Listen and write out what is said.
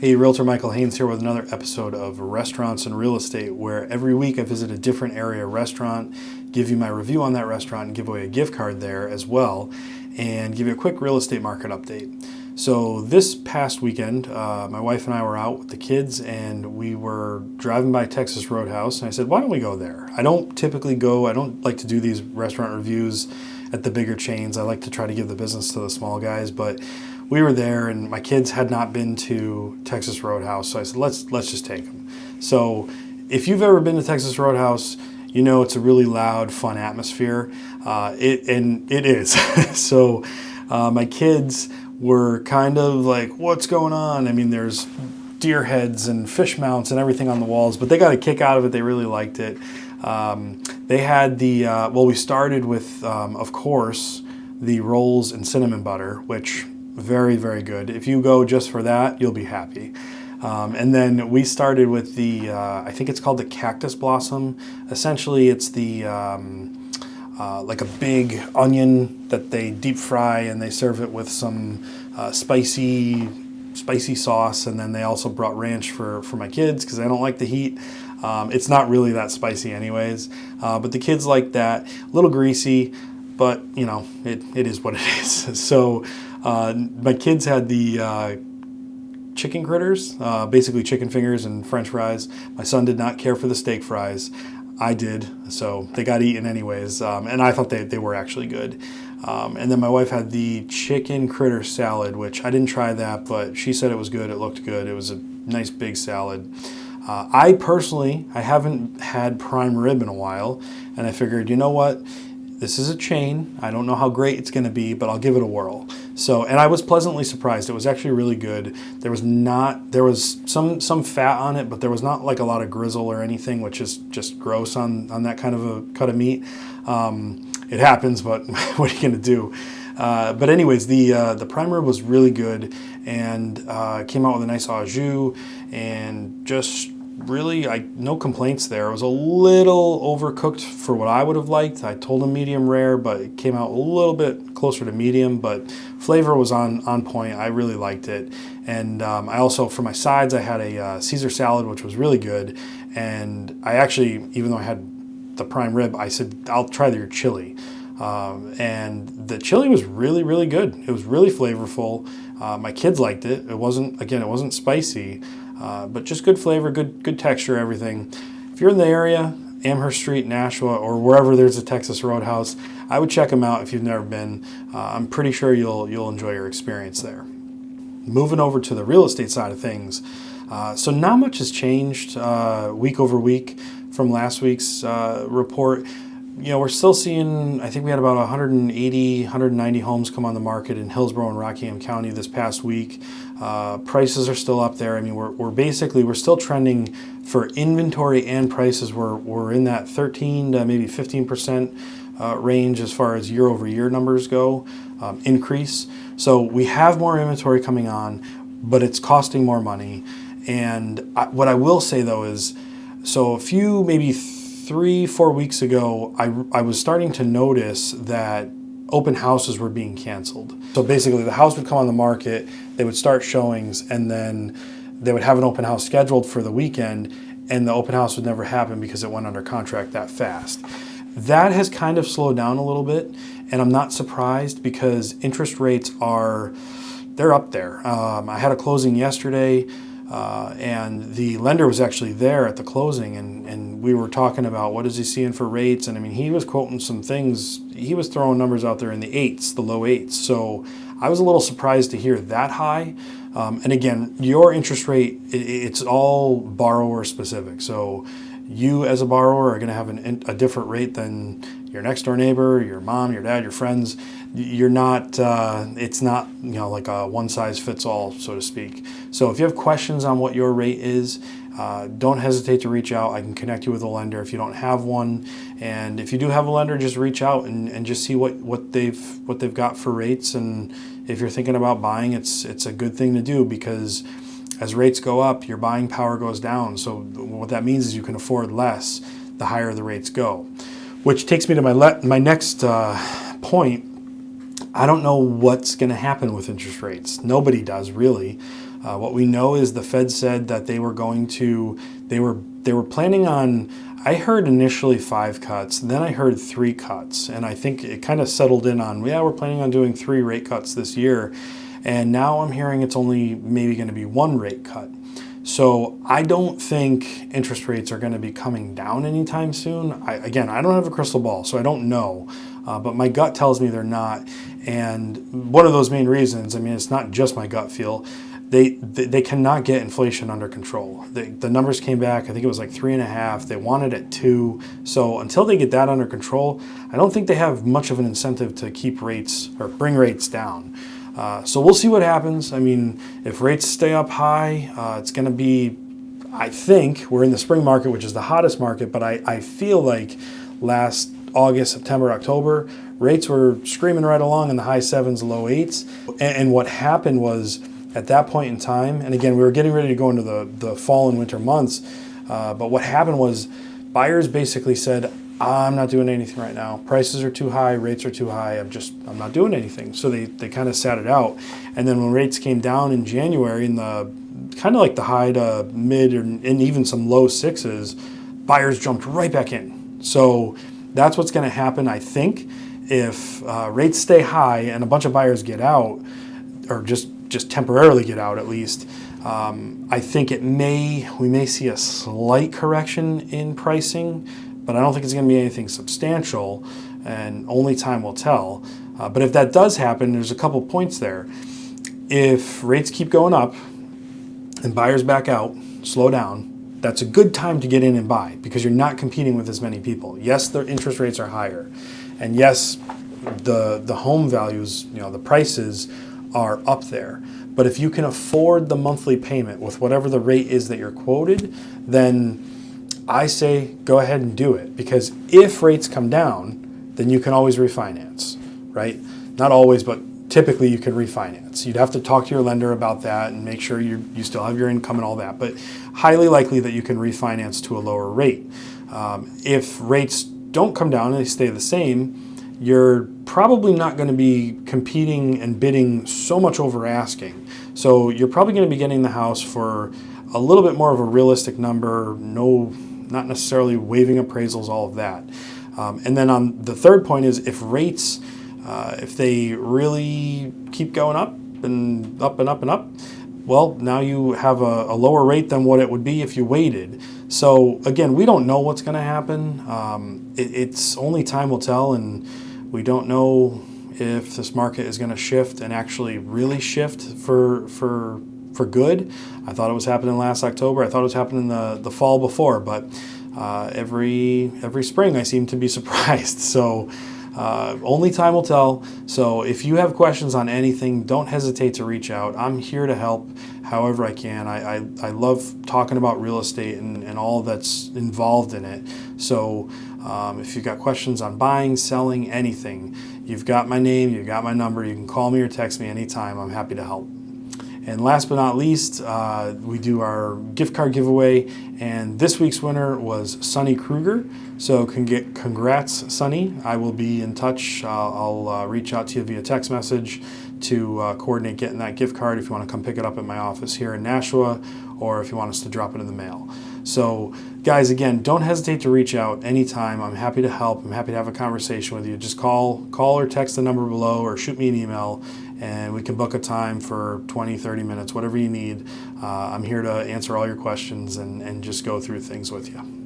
Hey, Realtor Michael Haynes here with another episode of Restaurants and Real Estate, where every week I visit a different area restaurant, give you my review on that restaurant, and give away a gift card there as well, and give you a quick real estate market update. So this past weekend, my wife and I were out with the kids, and we were driving by Texas Roadhouse, and I said, why don't we go there? I don't typically go, I don't like to do these restaurant reviews at the bigger chains. I like to try to give the business to the small guys, but we were there and my kids had not been to Texas Roadhouse, so I said, let's just take them. So if you've ever been to Texas Roadhouse, you know it's a really loud, fun atmosphere. It is. So my kids were kind of like, what's going on? I mean, there's deer heads and fish mounts and everything on the walls, but they got a kick out of it. They really liked it. They had we started with, of course, the rolls and cinnamon butter, which very, very good. If you go just for that, you'll be happy. And then we started with I think it's called the cactus blossom. Essentially, it's like a big onion that they deep fry and they serve it with some spicy sauce. And then they also brought ranch for my kids because I don't like the heat. It's not really that spicy anyways, but the kids like that. A little greasy, but you know, it is what it is. So my kids had the chicken critters, basically chicken fingers and French fries. My son did not care for the steak fries. I did, so they got eaten anyways, and I thought they were actually good. And then my wife had the chicken critter salad, which I didn't try that, but she said it was good. It looked good. It was a nice big salad. I personally, I haven't had prime rib in a while, and I figured, you know what? This is a chain. I don't know how great it's going to be, but I'll give it a whirl. So, and I was pleasantly surprised. It was actually really good. There was some fat on it, but there was not like a lot of grizzle or anything, which is just gross on that kind of a cut of meat. It happens, but what are you going to do? But anyways, the prime rib was really good and came out with a nice au jus and just really, no complaints there. It was a little overcooked for what I would have liked. I told them medium rare, but it came out a little bit closer to medium, but flavor was on point. I really liked it. And I also, for my sides, I had a Cesar salad, which was really good. And I actually, even though I had the prime rib, I said, I'll try your chili. And the chili was really, really good. It was really flavorful. My kids liked it. It wasn't spicy. But just good flavor, good texture, everything. If you're in the area, Amherst Street, Nashua, or wherever there's a Texas Roadhouse, I would check them out if you've never been. I'm pretty sure you'll enjoy your experience there. Moving over to the real estate side of things. So not much has changed week over week from last week's report. You know, we're still seeing, I think we had about 180, 190 homes come on the market in Hillsborough and Rockingham County this past week. Prices are still up there. I mean, we're still trending for inventory and prices. We're in that 13 to maybe 15% range as far as year over year numbers go, increase. So we have more inventory coming on, but it's costing more money. And what I will say though is, so a few, maybe 3-4 weeks ago, I was starting to notice that open houses were being canceled. So basically the house would come on the market, they would start showings, and then they would have an open house scheduled for the weekend, and the open house would never happen because it went under contract that fast. That has kind of slowed down a little bit, and I'm not surprised because interest rates they're up there. I had a closing yesterday, and the lender was actually there at the closing, and we were talking about what is he seeing for rates, and I mean, he was quoting some things. He was throwing numbers out there in the low eights. So I was a little surprised to hear that high. And again, your interest rate, it's all borrower specific. So you as a borrower are going to have a different rate than your next door neighbor, your mom, your dad, your friends. You're not, it's not, like a one size fits all, so to speak. So if you have questions on what your rate is, don't hesitate to reach out. I can connect you with a lender if you don't have one. And if you do have a lender, just reach out and just see what they've got for rates. And if you're thinking about buying, it's a good thing to do because as rates go up, your buying power goes down. So what that means is you can afford less the higher the rates go. Which takes me to my next point. I don't know what's going to happen with interest rates. Nobody does really. What we know is the Fed said that they were planning on, I heard initially 5 cuts, then I heard 3 cuts, and I think it kind of settled in on, yeah, we're planning on doing 3 rate cuts this year, and now I'm hearing it's only maybe going to be 1 rate cut. So I don't think interest rates are going to be coming down anytime soon. Again, I don't have a crystal ball, so I don't know, but my gut tells me they're not. And one of those main reasons, I mean, it's not just my gut feel, they cannot get inflation under control. The numbers came back, I think it was like 3.5. They want it at 2. So until they get that under control, I don't think they have much of an incentive to keep rates or bring rates down. So we'll see what happens. I mean, if rates stay up high, it's going to be, I think, we're in the spring market, which is the hottest market, but I feel like last August, September, October, rates were screaming right along in the high 7s, low 8s. And what happened was, at that point in time, and again, we were getting ready to go into the fall and winter months, but what happened was buyers basically said, I'm not doing anything right now. Prices are too high, rates are too high, I'm not doing anything. So they kind of sat it out. And then when rates came down in January in the kind of like the high to mid and even some low 6s, buyers jumped right back in. So that's what's going to happen, I think, if rates stay high and a bunch of buyers get out, or just temporarily get out at least. I think we may see a slight correction in pricing, but I don't think it's going to be anything substantial, and only time will tell. But if that does happen, there's a couple points there. If rates keep going up and buyers back out, slow down, that's a good time to get in and buy because you're not competing with as many people. Yes, the interest rates are higher, and yes, the home values, the prices are up there. But if you can afford the monthly payment with whatever the rate is that you're quoted, then I say go ahead and do it, because if rates come down, then you can always refinance, right? Not always, but typically you can refinance. You'd have to talk to your lender about that and make sure you still have your income and all that, but highly likely that you can refinance to a lower rate. If rates don't come down and they stay the same, you're probably not going to be competing and bidding so much over asking. So you're probably going to be getting the house for a little bit more of a realistic number, not necessarily waiving appraisals, all of that. And then on the third point is if rates, if they really keep going up and up and up and up, well, now you have a lower rate than what it would be if you waited. So again, we don't know what's going to happen. It's only time will tell, and we don't know if this market is going to shift and actually really shift for good. I thought it was happening last October. I thought it was happening the fall before, but every spring I seem to be surprised. So only time will tell. So if you have questions on anything, don't hesitate to reach out. I'm here to help however I can. I love talking about real estate and all that's involved in it. So if you've got questions on buying, selling, anything, you've got my name, you've got my number. You can call me or text me anytime. I'm happy to help. And last but not least, we do our gift card giveaway, and this week's winner was Sonny Kruger. So congrats, Sonny. I will be in touch. I'll reach out to you via text message to coordinate getting that gift card if you want to come pick it up at my office here in Nashua, or if you want us to drop it in the mail. So guys, again, don't hesitate to reach out anytime. I'm happy to help. I'm happy to have a conversation with you. Just call or text the number below, or shoot me an email, and we can book a time for 20, 30 minutes, whatever you need. I'm here to answer all your questions and just go through things with you.